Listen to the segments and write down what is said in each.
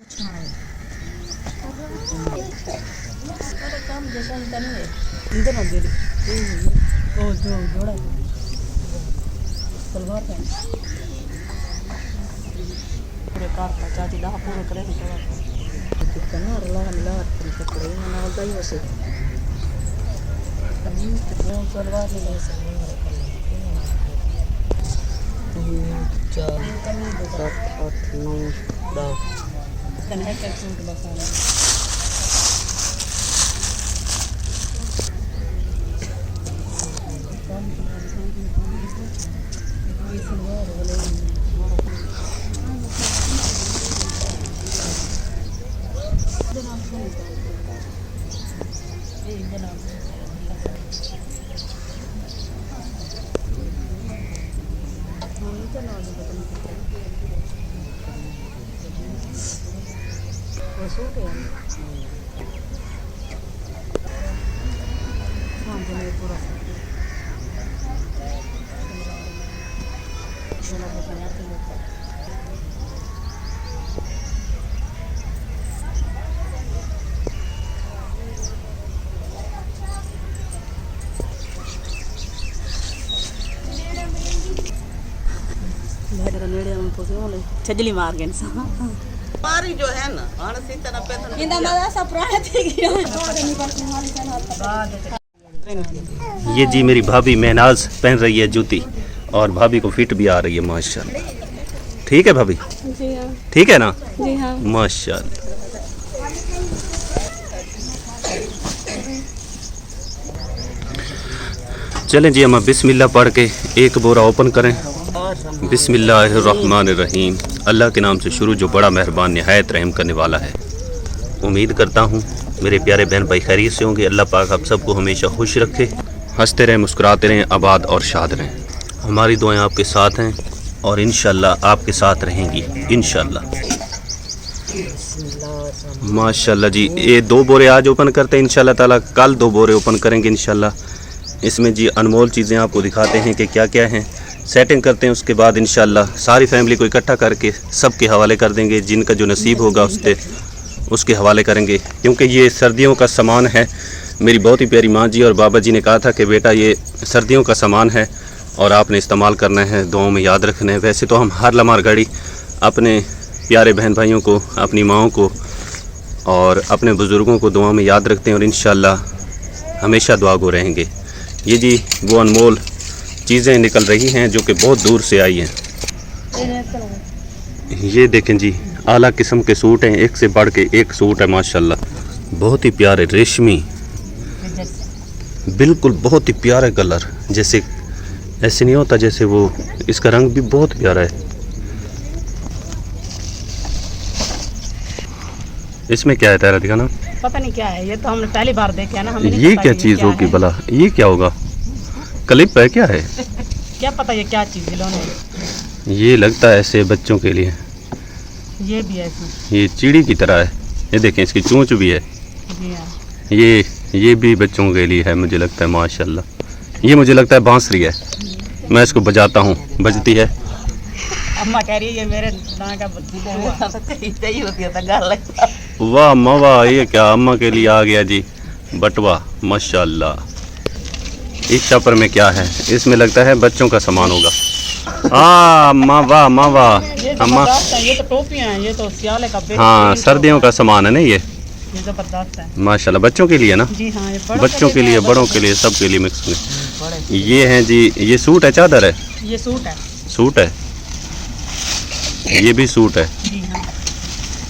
सलवार पहन पूरे कार का चाची दा पूरे करे कितना रला मिला कपड़े में ना होता ही वैसे कमीज तो सलवार नहीं ले सकते 4 7 8 9 10 तन है क्या सूट बसाना छजली मार गए हमारी जो है ना ये जी मेरी भाभी महनाज पहन रही है जूती और भाभी को फिट भी आ रही है माशाल्लाह। ठीक है भाभी? जी हाँ। ठीक है ना? जी हाँ। माशाल्लाह। चलें जी हम बिस्मिल्लाह पढ़ के एक बोरा ओपन करें। बिस्मिल्लाहिर्रहमानिर्रहीम। अल्लाह के नाम से शुरू जो बड़ा मेहरबान निहायत रहम करने वाला है। उम्मीद करता हूँ मेरे प्यारे बहन भाई खैरियत से होंगे। अल्लाह पाक आप सबको हमेशा खुश रखे, हंसते रहें, मुस्कुराते रहें, आबाद और शाद रहें। हमारी दुआएं आपके साथ हैं और इंशाअल्लाह आपके साथ रहेंगी इंशाअल्लाह। माशाअल्लाह जी ये 2 बोरे आज ओपन करते हैं इंशाअल्लाह ताला, कल 2 बोरे ओपन करेंगे इंशाअल्लाह। इसमें जी अनमोल चीज़ें आपको दिखाते हैं कि क्या क्या हैं, सेटिंग करते हैं। उसके बाद इंशाअल्लाह सारी फैमिली को इकट्ठा करके सबके हवाले कर देंगे, जिनका जो नसीब होगा उसके हवाले करेंगे, क्योंकि ये सर्दियों का सामान है। मेरी बहुत ही प्यारी माँ जी और बाबा जी ने कहा था कि बेटा ये सर्दियों का सामान है और आपने इस्तेमाल करना है, दुआओं में याद रखना है। वैसे तो हम हर लम्हा घड़ी अपने प्यारे बहन भाइयों को, अपनी माँओं को और अपने बुज़ुर्गों को दुआ में याद रखते हैं और इंशाअल्लाह हमेशा दुआ गो रहेंगे। ये जी वो अनमोल चीज़ें निकल रही हैं जो कि बहुत दूर से आई हैं। ये देखें जी आला किस्म के सूट हैं, एक से बढ़ के एक सूट है माशाल्लाह। बहुत ही प्यारे रेशमी, बिल्कुल बहुत ही प्यारा कलर, जैसे ऐसे नहीं होता जैसे वो, इसका रंग भी बहुत प्यारा है। इसमें क्या है तेरा दिखाना? पता नहीं क्या है, ये तो हमने पहली बार देखा ना। हमें ये क्या चीज़ होगी भला? ये क्या होगा? क्लिप है क्या है? क्या पता ये क्या चीज़ खिलौने। ये लगता है ऐसे बच्चों के लिए। ये भी है इसमें। ये चिड़ी की तरह है, ये देखें इसकी चोंच भी है। जी हाँ। ये भी बच्चों के लिए है मुझे लगता है माशाल्लाह। ये मुझे लगता है बांसुरी है, मैं इसको बजाता हूँ, बजती है। अम्मा कह रही है ये मेरे दां का वाह मवा, ये क्या अम्मा के लिए आ गया जी बटवा माशाल्लाह। इस शपर में क्या है? इसमें लगता है बच्चों का सामान होगा। अम्मा वाह मावा अम्मा, ये तो टोपियां हैं, ये तो सियाले का। हाँ सर्दियों का सामान है ना ये जबरदस्त है माशाल्लाह। बच्चों के लिए ना? जी हाँ, बच्चों के लिए, बड़ों के लिए, सब के लिए मिक्स में। ये हैं जी, ये सूट है, चादर है? ये सूट है। सूट है, ये भी सूट है। जी हाँ।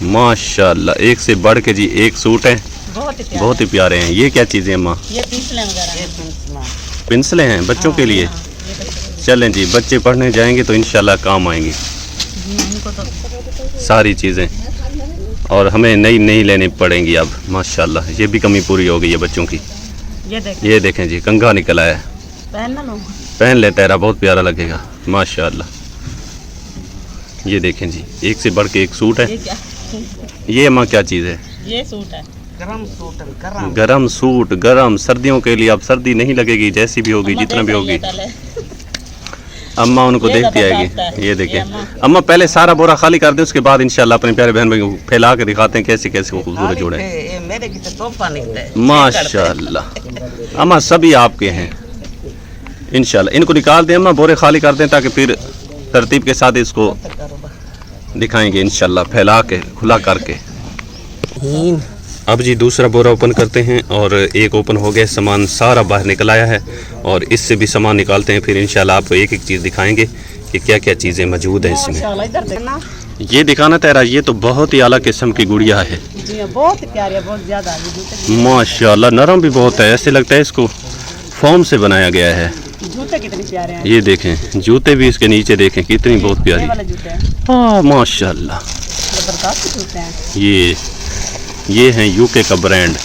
माशाल्लाह एक से बढ़ के जी एक सूट है, बहुत ही प्यारे हैं। ये क्या चीज़ें हैं माँ? ये पेंसिलें वगैरह, पेंसिलें हैं बच्चों के लिए। चलें जी बच्चे पढ़ने जाएंगे तो इंशाल्लाह काम आएंगी सारी चीज़ें, और हमें नई नई लेनी पड़ेंगी अब माशाल्लाह। ये भी कमी पूरी हो गई है बच्चों की। ये देखें जी कंघा निकला है, पहन ले तेरा, बहुत प्यारा लगेगा माशाल्लाह। ये देखें जी एक से बढ़ के एक सूट है। ये माँ क्या चीज़ है? ये सूट है, गरम सूट है। गरम सूट, गरम सर्दियों के लिए। अब सर्दी नहीं लगेगी, जैसी भी होगी, जितना भी होगी। अम्मा उनको देखती आएगी। ये देखिए अम्मा, पहले सारा बोरा खाली कर दें, उसके बाद इंशाल्लाह अपने प्यारे बहन भाई को फैला के दिखाते हैं कैसे कैसे खूबसूरत जोड़े हैं। ये मेरे की तो तोहफा निकले माशाल्लाह अम्मा, सभी आपके हैं इंशाल्लाह। इनको निकाल दें अम्मा, बोरे खाली कर दें, ताकि फिर तरतीब के साथ इसको दिखाएंगे इंशाल्लाह, फैला के खुला करके। अब जी दूसरा बोरा ओपन करते हैं, और एक ओपन हो गया, सामान सारा बाहर निकल आया है, और इससे भी सामान निकालते हैं। फिर इंशाल्लाह आपको एक एक चीज़ दिखाएंगे कि क्या क्या चीज़ें मौजूद हैं इसमें। ये दिखाना तेरा, ये तो बहुत ही आला किस्म की गुड़िया है, बहुत प्यारी है, बहुत ज्यादा माशाल्लाह। नरम भी बहुत है, ऐसे लगता है इसको फोम से बनाया गया है। जूते कितने प्यारे हैं, ये देखें, जूते भी इसके नीचे देखें कितनी बहुत प्यारी, हाँ माशाल्लाह। जूते हैं ये हैं यूके का ब्रांड,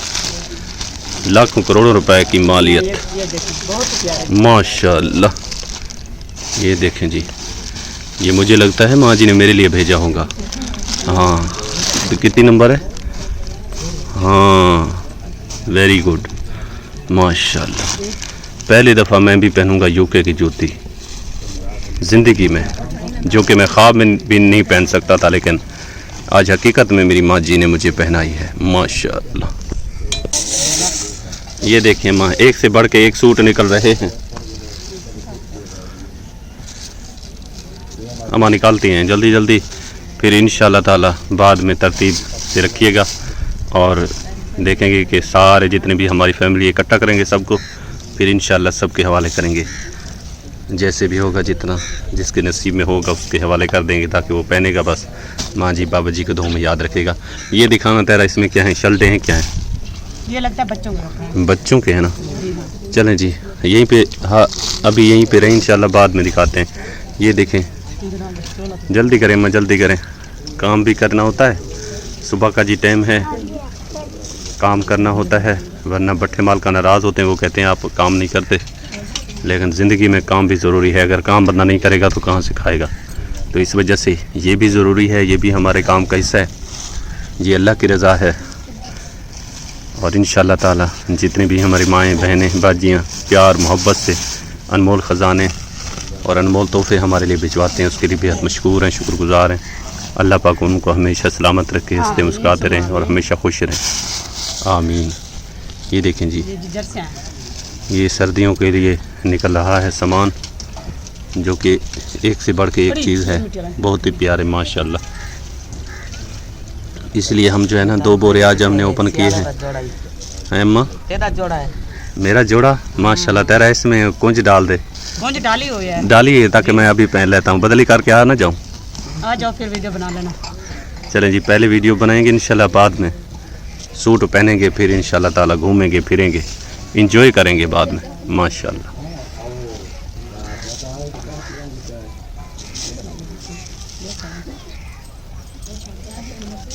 लाखों करोड़ों रुपए की मालियत, ये देखें, बहुत प्यारे माशाल्लाह। ये देखें जी, ये मुझे लगता है माँ जी ने मेरे लिए भेजा होगा। हाँ, तो कितनी नंबर है? हाँ, वेरी गुड माशाल्लाह। पहली दफ़ा मैं भी पहनूंगा यूके की जूती ज़िंदगी में, जो कि मैं ख्वाब में भी नहीं पहन सकता था, लेकिन आज हकीकत में मेरी माँ जी ने मुझे पहनाई है माशाल्लाह। ये देखिए माँ, एक से बढ़ के एक सूट निकल रहे हैं। अम्मा निकालती हैं जल्दी जल्दी, फिर इंशाल्लाह ताला बाद में तरतीब से रखिएगा, और देखेंगे कि सारे जितने भी हमारी फैमिली इकट्ठा करेंगे सबको, फिर इंशाल्लाह सबके हवाले करेंगे। जैसे भी होगा, जितना जिसके नसीब में होगा उसके हवाले कर देंगे, ताकि वो पहनेगा, बस माँ जी बाबा जी के दुआ में याद रखेगा। ये दिखाना तेरा, इसमें क्या है? शल्टे हैं क्या है? ये लगता है बच्चों के, बच्चों के हैं ना। चलें जी, यहीं पे, हाँ अभी यहीं पे रहे, इंशाल्लाह बाद में दिखाते हैं। ये देखें, जल्दी करें माँ, जल्दी करें, काम भी करना होता है, सुबह का जी टाइम है, काम करना होता है, वरना बट्टे माल का नाराज़ होते हैं, वो कहते हैं आप काम नहीं करते। लेकिन ज़िंदगी में काम भी ज़रूरी है, अगर काम बंदा नहीं करेगा तो कहाँ से खाएगा। तो इस वजह से ये भी ज़रूरी है, ये भी हमारे काम का हिस्सा है, ये अल्लाह की रज़ा है। और इंशाल्लाह ताला जितनी भी हमारी माएँ बहनें बाजियाँ प्यार मोहब्बत से अनमोल ख़जाने और अनमोल तोहफ़े हमारे लिए भिजवाते हैं, उसके लिए बेहद मशकूर हैं, शुक्रगुज़ार हैं। अल्लाह पाक उनको हमेशा सलामत रखे, हंसते मुस्कुराते रहें और हमेशा खुश रहें, आमीन। ये देखें जी, ये सर्दियों के लिए निकल रहा है सामान, जो कि एक से बढ़ के एक चीज़ है, बहुत ही प्यारे माशाल्लाह। इसलिए हम जो है ना 2 बोरे आज हमने ओपन किए हैं। अम्मा, तेरा जोड़ा है, मेरा जोड़ा माशाल्लाह। तेरा इसमें कुंज डाल दे, कुंज डाली हुई है, डाली है, ताकि मैं अभी पहन लेता हूँ, बदली करके आ ना जाऊँ। आ जाओ, फिर वीडियो बना लेना। चलें जी, पहले वीडियो बनाएंगे इंशाल्लाह, बाद में सूट पहनेंगे, फिर इंशाल्लाह ताला घूमेंगे फिरेंगे, इंजॉय करेंगे बाद में माशाल्लाह।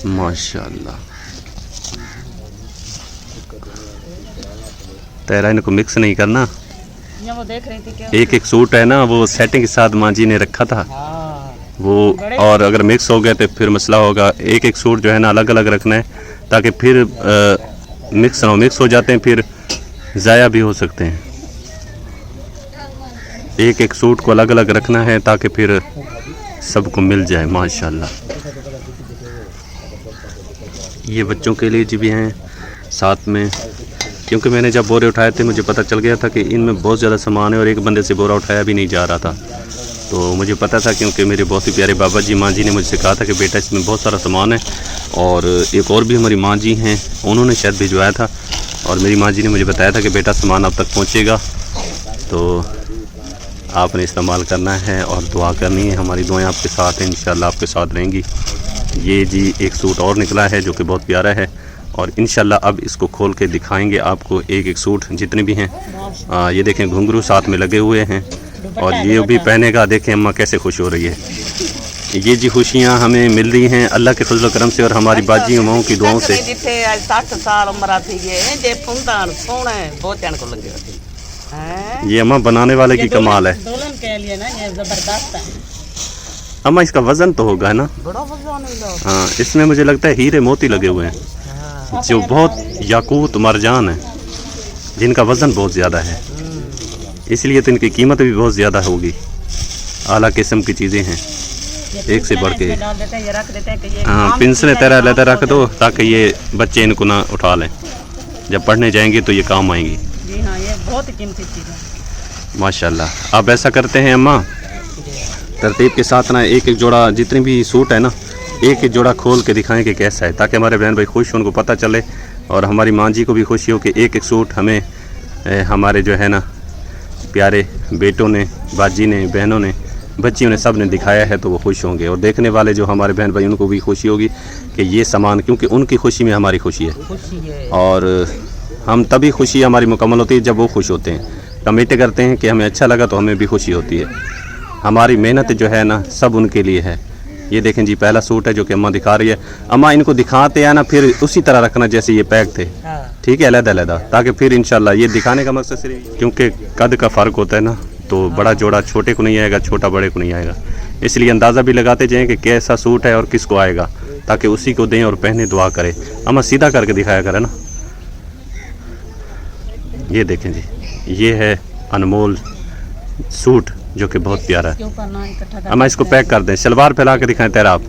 माशाल्लाह। तेरा इनको मिक्स नहीं करना, वो देख रही थी क्या? एक एक सूट है ना, वो सेटिंग के साथ माँ जी ने रखा था वो, और अगर मिक्स हो गया तो फिर मसला होगा। एक एक सूट जो है ना अलग अलग रखना है, ताकि फिर मिक्स ना हो, मिक्स हो जाते हैं फिर ज़ाया भी हो सकते हैं। एक एक सूट को अलग अलग रखना है, ताकि फिर सबको मिल जाए माशाल्लाह। ये बच्चों के लिए भी हैं साथ में, क्योंकि मैंने जब बोरे उठाए थे मुझे पता चल गया था कि इनमें बहुत ज़्यादा सामान है, और एक बंदे से बोरा उठाया भी नहीं जा रहा था। तो मुझे पता था, क्योंकि मेरे बहुत ही प्यारे बाबा जी माँ जी ने मुझसे कहा था कि बेटा इसमें बहुत सारा सामान है। और एक और भी हमारी माँ जी हैं, उन्होंने शायद भिजवाया था, और मेरी माँ जी ने मुझे बताया था कि बेटा सामान अब तक पहुँचेगा, तो आपने इस्तेमाल करना है और दुआ करनी है। हमारी दुआएं आपके साथ हैं, इंशाल्लाह आपके साथ रहेंगी। ये जी एक सूट और निकला है जो कि बहुत प्यारा है, और इंशाल्लाह अब इसको खोल के दिखाएंगे आपको एक एक सूट जितने भी हैं। ये देखें, घुंघरू साथ में लगे हुए हैं, और ये भी पहनेगा। देखें अम्मा कैसे खुश हो रही है। ये जी खुशियाँ हमें मिल रही हैं अल्लाह के फजल करम से और हमारी बाजी माओं की दुआओं से। जिथे 60 साल उम्र थी गए जे फुंदान सोने बहुतन को लगे हैं। ये अम्मा बनाने वाले की कमाल है। दुल्हन के लिए ना ये जबरदस्त है। अम्मा इसका वजन तो होगा ना? बड़ा वजन है। हाँ, इसमें मुझे लगता है हीरे मोती लगे हुए हैं, जो बहुत याकूत मरजान है, जिनका वज़न बहुत ज़्यादा है, इसलिए तो इनकी कीमत भी बहुत ज़्यादा होगी। आला किस्म की चीज़ें हैं, एक से बढ़ के। डाल देते हैं, ये रख देते हैं कि ये हाँ, काम पिंसले की तरह है, लेकर काम रख दो ताकि ये बच्चे इनको ना उठा लें। जब पढ़ने जाएंगे तो ये काम आएंगी। जी हाँ, ये बहुत ही कीमती चीज़ है। माशाल्लाह। आप ऐसा करते हैं अम्मा, तरतीब के साथ ना एक एक जोड़ा जितने भी सूट है ना, एक एक जोड़ा खोल के दिखाएं कि कैसा है, ताकि हमारे बहन भाई खुश हों, उनको पता चले, और हमारी माँ जी को भी खुशी हो कि एक एक सूट हमें हमारे जो है ना प्यारे बेटों ने, बाजी ने, बहनों ने, बच्चियों ने, सब ने दिखाया है, तो वो खुश होंगे। और देखने वाले जो हमारे बहन भाई, उनको भी खुशी होगी कि ये सामान, क्योंकि उनकी खुशी में हमारी खुशी है, और हम तभी खुशी हमारी मुकम्मल होती है जब वो खुश होते हैं। कमेंट करते हैं कि हमें अच्छा लगा तो हमें भी खुशी होती है। हमारी मेहनत जो है ना सब उनके लिए है। ये देखें जी, पहला सूट है जो कि अम्मा दिखा रही है। अम्मा इनको दिखाते हैं ना, फिर उसी तरह रखना जैसे ये पैक थे, ठीक है, अलग-अलग, ताकि फिर इंशाल्लाह ये दिखाने का मकसद सिर्फ, क्योंकि कद का फ़र्क होता है ना, तो बड़ा जोड़ा छोटे को नहीं आएगा, छोटा बड़े को नहीं आएगा, इसलिए अंदाज़ा भी लगाते जाएँ कि कैसा सूट है और किसको आएगा, ताकि उसी को दें और पहने, दुआ करें। अम्मा सीधा करके दिखाया करें ना। ये देखें जी, ये है अनमोल सूट जो कि बहुत प्यारा है। अम्मा इसको पैक कर दें, शलवार फैला के दिखाएं तेरा आप।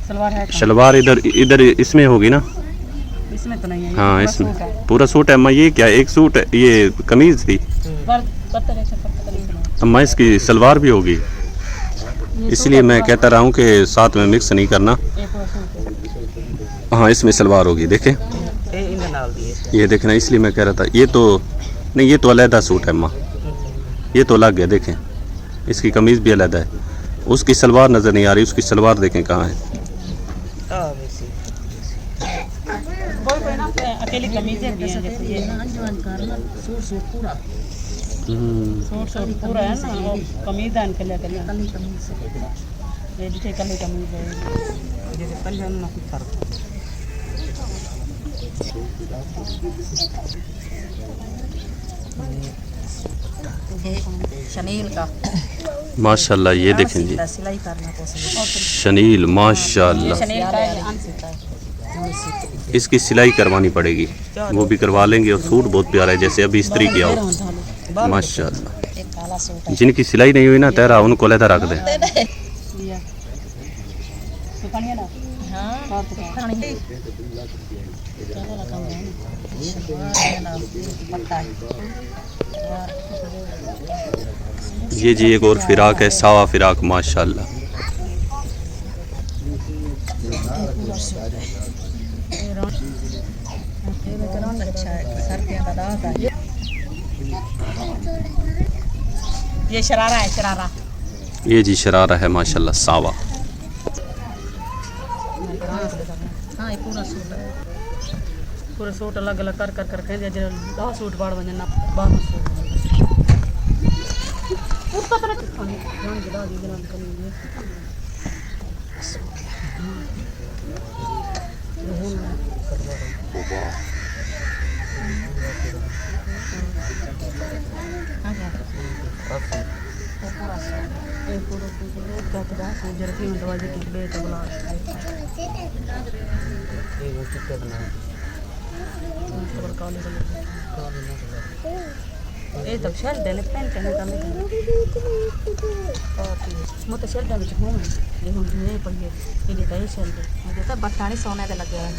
सलवार है, शलवार इधर इसमें होगी ना? इसमें तो नहीं है। हाँ, इसमें पूरा सूट है। अम्मा ये क्या, एक सूट है, ये कमीज थी अम्मा, इसकी सलवार भी होगी, इसलिए मैं कहता रहा हूँ कि साथ में मिक्स नहीं करना। हाँ, इसमें सलवार होगी, देखें ये देखना, इसलिए मैं कह रहा था। ये तो नहीं, ये तो अलहदा सूट है अम्मा, ये तो अलग है। देखें इसकी कमीज़ भी अलग है, उसकी सलवार नज़र नहीं आ रही, उसकी सलवार देखें कहाँ है। अकेली कमीज़ें भी हैं, जैसे ये सूट पूरा है ना, वो कमीज़ है, कली कमीज़ ये देखिए, कली कमीज़ है, जैसे पहले ना कुछ फर्क। शनील का माशाल्लाह, ये देखें जी, सिलाई करना शनील माशाल्लाह, इसकी सिलाई करवानी पड़ेगी, वो भी करवा लेंगे। और सूट बहुत प्यारा है, जैसे अभी इस्त्री किया हो माशाल्लाह। जिनकी सिलाई नहीं हुई ना तेरा, उनको अलग रख दें। ये जी एक और फिराक है, सावा फिराक माशाल्लाह। ये शरारा है, शरारा। ये जी शरारा है माशाल्लाह, सावा। हाँ, ये पूरा सूट है, पूरा सूट अलग अलग कर कर कर के जो 10 सूट बाड़ बन जाना, 12 सूट ऊपर तरह के खाने जान गिरा दी गिरा करेंगे। ये तब शर्ट देने पेन करने का मैं तो शर्ट देने हूँ, ये हम ये पढ़िए ये देता है शर्ट मुझे तो बट्टानी सोने के लगे हैं।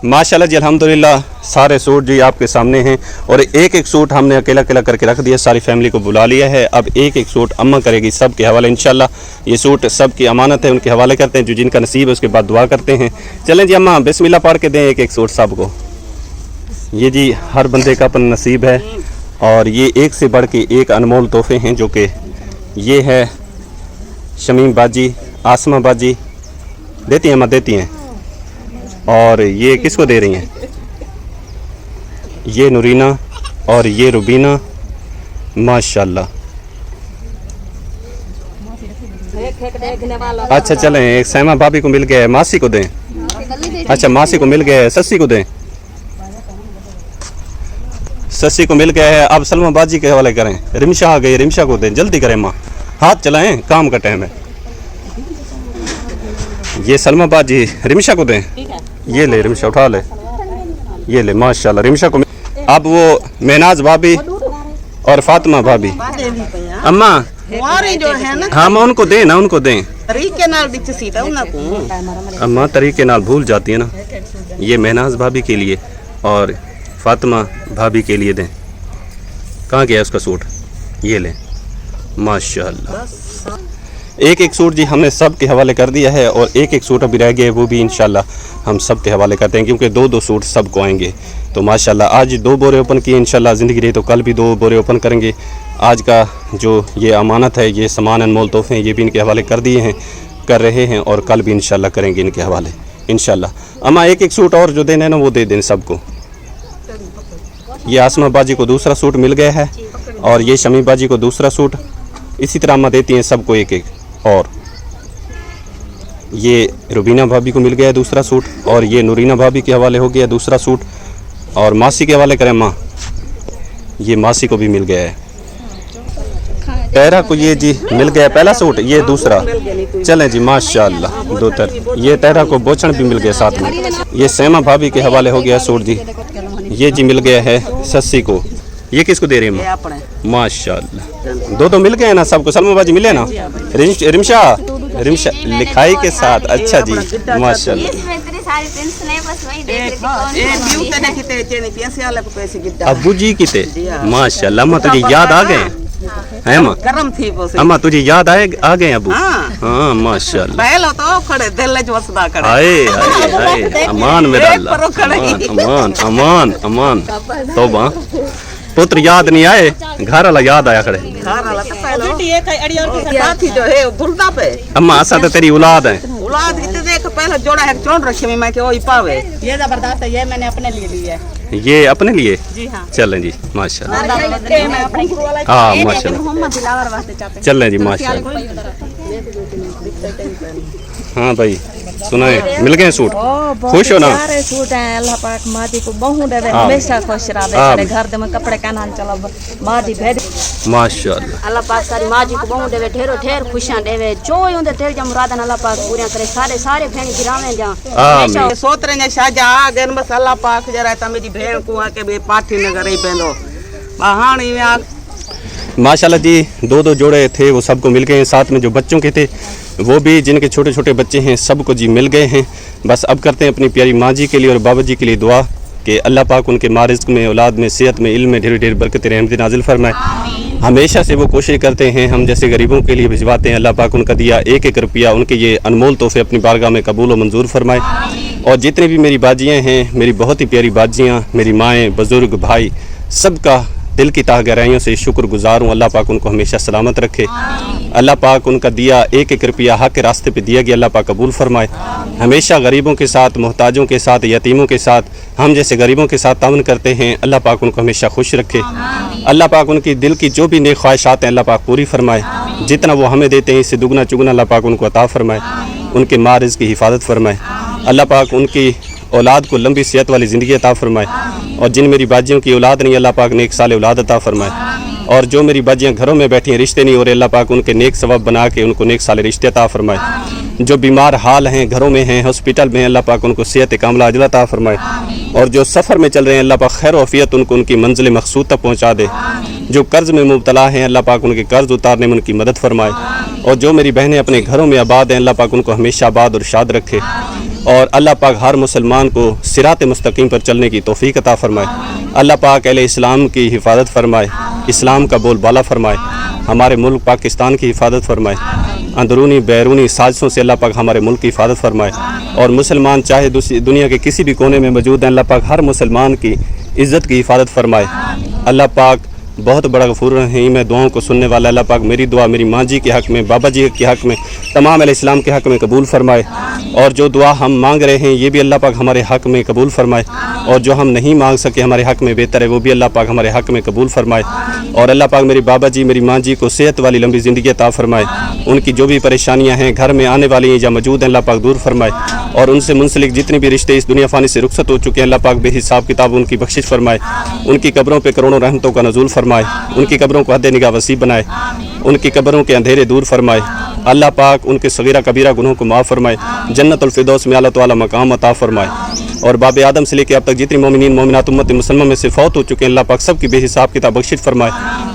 माशाल्लाह जी, अल्हम्दुलिल्लाह सारे सूट जी आपके सामने हैं, और एक एक सूट हमने अकेला अकेला करके रख दिया, सारी फैमिली को बुला लिया है। अब एक एक सूट अम्मा करेगी सब के हवाले इंशाल्लाह। ये सूट सब की अमानत है, उनके हवाले करते हैं, जो जिनका नसीब है उसके बाद दुआ करते हैं। चलें जी अम्मा, बिस्मिल्लाह पढ़ के दें एक एक सूट सबको। ये जी हर बंदे का अपना नसीब है, और ये एक से बढ़ के एक अनमोल तोहफे हैं, जो कि ये है शमीम बाजी, आसमा बाजी देती हैं, अम्मा देती हैं। और ये किसको दे रही हैं? ये नूरीना और ये रुबीना माशाल्लाह। अच्छा चलें, एक सैमा भाभी को मिल गया है, मासी को दें। अच्छा मासी को मिल गया है, सस्सी को दें। सस्सी को मिल गया है, अब सलमा बाजी के हवाले करें। रिमशा आ गई, रिमशा को दें, जल्दी करें माँ, हाथ चलाएं, काम का टाइम है। ये सलमा बाजी रिमशा को दें। ये ले रिमशा, उठा ले, ये ले माशाल्लाह रिमशा को। अब वो मेनाज भाभी और फातिमा भाभी, अम्मा जो है ना, हाँ मैं उनको दें ना, उनको दें। तरीके नाल बिच सीटा उनको अम्मा तरीके नाल भूल जाती है ना। ये मेहनाज भाभी के लिए और फातिमा भाभी के लिए दें। कहाँ गया उसका सूट, ये लें माशाल्लाह। एक एक सूट जी हमने सब के हवाले कर दिया है और एक एक सूट अभी रह गए, वो भी इंशाल्लाह हम सब के हवाले करते हैं, क्योंकि दो दो सूट सबको आएंगे। तो माशाल्लाह आज 2 बोरे ओपन किए, इंशाल्लाह ज़िंदगी रही तो कल भी 2 बोरे ओपन करेंगे। आज का जो ये अमानत है, ये सामान अनमोल तोहफे हैं, ये भी इनके हवाले कर दिए हैं, कर रहे हैं और कल भी इंशाल्लाह करेंगे इनके हवाले इंशाल्लाह। अम्मा एक एक सूट और जो देना है ना वो दे दें सबको। ये आसमा बाजी को दूसरा सूट मिल गया है और ये शमी बाजी को दूसरा सूट, इसी तरह अम्मा देती हैं सबको एक एक। और ये रुबीना भाभी को मिल गया दूसरा सूट और ये नूरीना भाभी के हवाले हो गया दूसरा सूट। और मासी के हवाले करें माँ, ये मासी को भी मिल गया है। तहरा को ये जी मिल गया पहला सूट, ये दूसरा। चलें जी माशाल्लाह, 2 तर। ये तहरा को बोचन भी मिल गया साथ में। ये सैमा भाभी के हवाले हो गया सूट जी। ये जी मिल गया है सस्सी को। ये किसको दे रही है माशाल्लाह, 2 मिल गए ना सबको। सलमा बाजी मिले ना, रिमशा रिमशा लिखाई के साथ। अच्छा जी माशाल्लाह। अबू जी किते माशाल्लाह, अम्मा तुझे याद आ गए हैं माँ? अम्मा तुझे याद आ गए अबू? हाँ माशाल्लाह। तो खड़े दिल वसदा खड़े। हाय अमान मेरा अल्लाह, अमान अमान अमान। तौबा पुत्र याद नहीं आए, घर वाला याद आया खड़े। जो है भूलता पे। अम्मा असा तो तेरी औलाद है। औलाद इतने देख पहले जोड़ा है चोट रखी में मैं के वही पावे। ये जबरदस्त है, ये मैंने अपने लिए ली है। ये अपने लिए? जी हाँ। चलें जी माशाल्लाह। हाँ माशाल्लाह, चलें जी माशाल्लाह। हाँ भाई सुनाए, मिल गए सूट, खुश हो ना? सारे सूट हैं, अल्लाह पाक मादी को बहु देवे, हमेशा खुश रहे। घर दे में कपड़े काना चला मादी भेद माशाल्लाह। अल्लाह पाक सारी मादी को बहु देवे, ढेरो ढेर खुशियां देवे, जो उनदे ढेर जम मुरादन अल्लाह पाक पूरी करे। सारे सारे भेण गिरावे जा आमीन। सोतरे ने शाजा आ गए बस अल्लाह पाक जरा त मेरी भेण को आके बे पाठी न करे बेलो बहानी में। माशाल्लाह जी 2 जोड़े थे वो सबको मिल गए हैं, साथ में जो बच्चों के थे वो भी, जिनके छोटे छोटे बच्चे हैं सबको जी मिल गए हैं। बस अब करते हैं अपनी प्यारी माँ जी के लिए और बाबा जी के लिए दुआ कि अल्लाह पाक उनके मारिज़्क़ में, औलाद में, सेहत में, इल्म में ढेर ढेर बरकत रहमत नाजिल फरमाए। हमेशा से वो कोशिश करते हैं, हम जैसे गरीबों के लिए भिजवाते हैं। अल्लाह पाक उनका दिया एक एक रुपया, उनके ये अनमोल तोहफे अपनी बारगाह में कबूल व मंजूर फरमाए। और जितने भी मेरी बाजियाँ हैं, मेरी बहुत ही प्यारी बाजियाँ, मेरी माएँ, बुज़ुर्ग, भाई, सबका दिल की तह गहराइयों से शुक्रगुजार हूँ। अल्लाह पाक उनको हमेशा सलामत रखे। अल्लाह पाक उनका दिया एक एक रुपया हक के रास्ते पे दिया गया अल्लाह पाक कबूल फरमाए। हमेशा गरीबों के साथ, मोहताजों के साथ, यतीमों के साथ, हम जैसे गरीबों के साथ तावन करते हैं। अल्लाह पाक उनको हमेशा खुश रखे। अल्लाह पाक उनकी दिल की जो भी नेक ख्वाहिशात हैं अल्लाह पाक पूरी फरमाए। जितना वो हमें देते हैं इससे दुगना चुगना अल्लाह पाक उनको अता फरमाए। उनके मारिज़ की हिफाजत फरमाए। अल्लाह पाक उनकी औलाद को लंबी सेहत वाली ज़िंदगी अता फरमाए। और जिन मेरी बाजियों की औलाद नहीं अल्लाह पाक नेक साल औलाद अता फरमाए। और जो मेरी बाजियाँ घरों में बैठी हैं, रिश्ते नहीं हो रहे, अल्लाह पाक उनके नेक सवाब बना के उनको नेक साल रिश्ते अता फरमाए। जो बीमार हाल हैं, घरों में हैं, हॉस्पिटल में हैं, अल्लाह पाक उनको सेहत कामला अजला अता फरमाए। और जो सफ़र में चल रहे हैं अल्लाह पाक खैर वफ़ियत उनको उनकी मंजिल मकसूद तक पहुँचा दे। जो कर्ज़ में मुब्तला हैं अल्लाह पाक उनके कर्ज़ उतारने में उनकी मदद फरमाए। और जो मेरी बहनें अपने घरों में आबाद हैं अल्लाह पाक उनको हमेशा आबाद और शाद रखे। और अल्लाह पाक हर मुसलमान को सिरात मुस्तकीम पर चलने की तौफीक अता फरमाए। अल्लाह पाक अहले इस्लाम की हिफाजत फरमाए, इस्लाम का बोलबाला फरमाए, हमारे मुल्क पाकिस्तान की हिफाजत फरमाए। अंदरूनी बैरूनी साजिशों से अल्लाह पाक हमारे मुल्क की हिफाजत फरमाए। और मुसलमान चाहे दुनिया के किसी भी कोने में मौजूद हैं अल्लाह पाक हर मुसलमान की इज़्ज़त की हिफाजत फरमाए। अल्लाह पाक बहुत बड़ा गफूर रहीम है, दुआओं को सुनने वाला। अल्लाह पाक मेरी दुआ मेरी माँ जी के हक़ में, बाबा जी के हक़ में, तमाम अहले इस्लाम के हक़ में कबूल फरमाए। और जो दुआ हम मांग रहे हैं ये भी अल्लाह पाक हमारे हक़ में कबूल फरमाए। और जो हम नहीं मांग सके हमारे हक़ में बेहतर है वो भी अल्लाह पाक हमारे हक़ में कबूल फरमाए। और अल्लाह पाक मेरी बाबा जी मेरी माँ जी को सेहत वाली लंबी ज़िंदगी अता फरमाए। उनकी जो भी परेशानियाँ हैं घर में आने वाली हैं या मौजूद हैं अल्लाह पाक दूर फरमाए। और उनसे मुंसलिक जितने भी रिश्ते इस दुनिया फ़ानी से रुखसत हो चुके हैं अल्लाह पाक बेहिसाब किताब उनकी बख्शिश फरमाए। उनकी कब्रों पे करोड़ों रहमतों का नज़ूल फरमाए। उनकी कब्रों को हद निगाह वसी बनाए। उनकी कब्रों के अंधेरे दूर फरमाए। अल्लाह पाक उनके सगीरा कबीरा गुनहों को माफ़ फरमाए। जन्नतुल फिरदौस में आला तआला मकाम अता फरमाए। और बाब आदम से लेकर अब तक जितनी मोमिनीन मोमिनात उम्मत मुसलमान में से फौत हो चुके हैं अल्लाह पाक सब की बेहिसाब किताब बख्शिश फरमाए।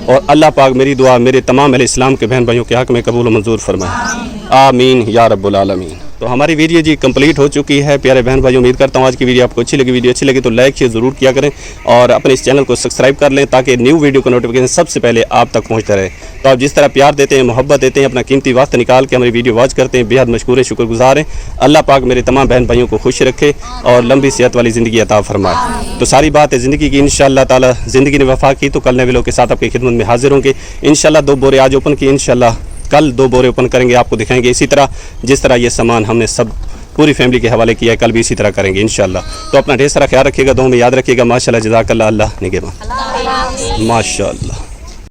और अल्लाह पाक मेरी दुआ मेरे तमाम अहले इस्लाम के बहन भाइयों के हक़ में कबूल मंजूर फरमाए। आमीन या रब्बुल आलमीन। तो हमारी वीडियो जी कंप्लीट हो चुकी है प्यारे बहन भाई। उम्मीद करता हूँ आज की वीडियो आपको अच्छी लगी। वीडियो अच्छी लगी तो लाइक शेयर ज़रूर किया करें और अपने इस चैनल को सब्सक्राइब कर लें ताकि न्यू वीडियो का नोटिफिकेशन सबसे पहले आप तक पहुँचता रहे। तो आप जिस तरह प्यार देते हैं, मोहब्बत देते हैं, अपना कीमती वक्त निकाल के हमारी वीडियो वॉच करते हैं, बेहद मशकूर शुक्रगुजार हैं। अल्लाह पाक मेरे तमाम बहन भाइयों को खुश रखे और लंबी सेहत वाली ज़िंदगी अता फरमाए। तो सारी बात है ज़िंदगी की। इंशाअल्लाह ताला ज़िंदगी ने वफा की तो कल नए लोगों के साथ आपकी खिदमत में हाजिर होंगे। इंशाअल्लाह 2 बोरे आज ओपन किए, इंशाअल्लाह कल 2 बोरे ओपन करेंगे, आपको दिखाएंगे। इसी तरह जिस तरह ये सामान हमने सब पूरी फैमिली के हवाले किया है कल भी इसी तरह करेंगे इंशाअल्लाह। तो अपना ढेर सारा ख्याल रखिएगा, दुआ में याद रखिएगा। माशाअल्लाह जज़ाकल्लाह, अल्लाह निगहबान, माशाअल्लाह।